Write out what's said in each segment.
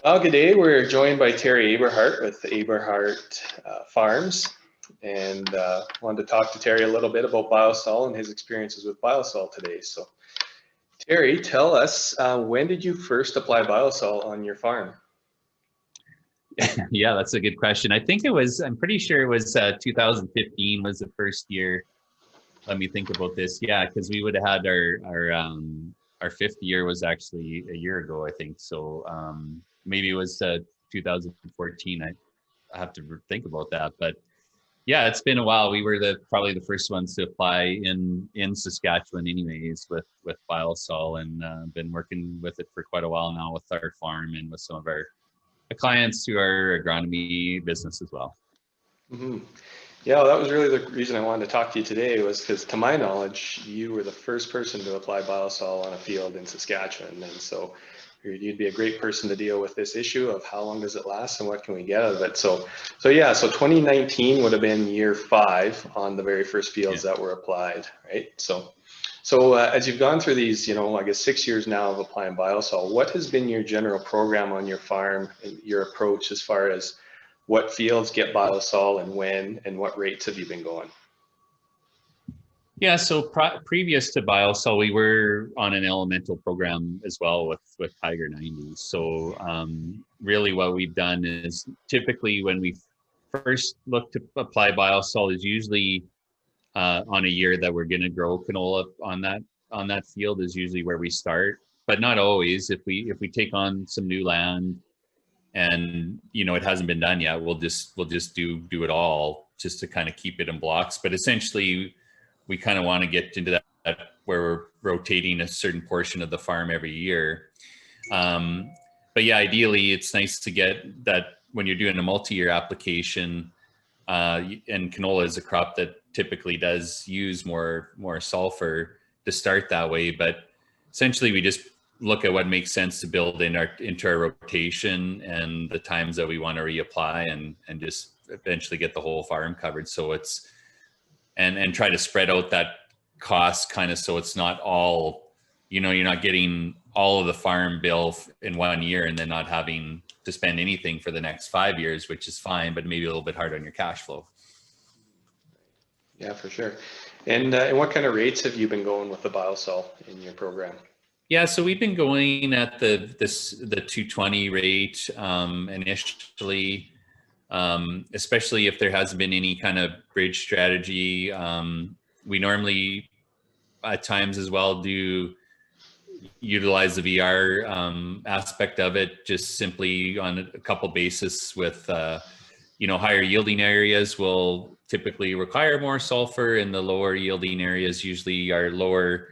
Well, good day. We're joined by Terry Aberhart with Aberhart Farms, and wanted to talk to Terry a little bit about Biosol and his experiences with Biosol today. So, Terry, tell us, when did you first apply Biosol on your farm? Yeah, that's a good question. I'm pretty sure it was 2015 was the first year. Let me think about this. Yeah, because we would have had our fifth year was actually a year ago, I think. So maybe it was 2014. I have to think about that. But yeah, it's been a while. We were probably the first ones to apply in Saskatchewan, anyways, with Biosol, and been working with it for quite a while now with our farm and with some of our clients through our agronomy business as well. Mm-hmm. Yeah, well, that was really the reason I wanted to talk to you today, was because to my knowledge, you were the first person to apply Biosol on a field in Saskatchewan. And so you'd be a great person to deal with this issue of how long does it last and what can we get out of it. So yeah, so 2019 would have been year 5 on the very first fields that were applied, right? So as you've gone through these, I guess 6 years now of applying Biosol, what has been your general program on your farm and your approach as far as what fields get Biosol and when, and what rates have you been going? Yeah, so previous to Biosol, we were on an elemental program as well with Tiger 90. So really what we've done is typically when we first look to apply Biosol is usually on a year that we're going to grow canola on that field is usually where we start, but not always. If we take on some new land and it hasn't been done yet, we'll just do it all just to kind of keep it in blocks. But essentially we kind of want to get into that where we're rotating a certain portion of the farm every year. But yeah, ideally it's nice to get that when you're doing a multi-year application, and canola is a crop that typically does use more sulfur to start that way. But essentially we just look at what makes sense to build into our rotation and the times that we want to reapply and just eventually get the whole farm covered. So it's, and try to spread out that cost kind of, so it's not all, you're not getting all of the farm bill in 1 year and then not having to spend anything for the next 5 years, which is fine, but maybe a little bit hard on your cash flow. Yeah, for sure. And what kind of rates have you been going with the Biosol in your program? Yeah, so we've been going at the 220 rate initially, especially if there hasn't been any kind of bridge strategy. We normally at times as well do utilize the VR aspect of it, just simply on a couple basis with higher yielding areas will typically require more sulfur, and the lower yielding areas usually are lower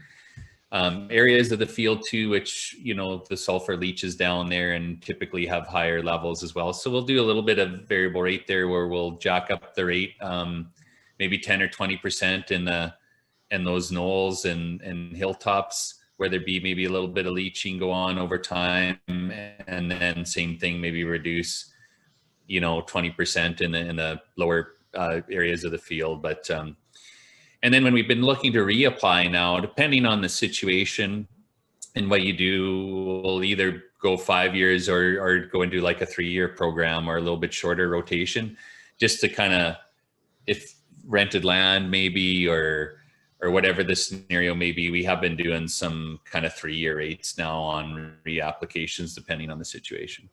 areas of the field too, which the sulfur leaches down there and typically have higher levels as well. So we'll do a little bit of variable rate there where we'll jack up the rate maybe 10 or 20% in those knolls and hilltops where there be maybe a little bit of leaching go on over time, and then same thing, maybe reduce 20% in the lower areas of the field. But and then when we've been looking to reapply now, depending on the situation and what you do, we'll either go 5 years or go into like a 3-year program or a little bit shorter rotation, just to kind of, if rented land maybe or whatever the scenario may be. We have been doing some kind of 3-year rates now on reapplications depending on the situation.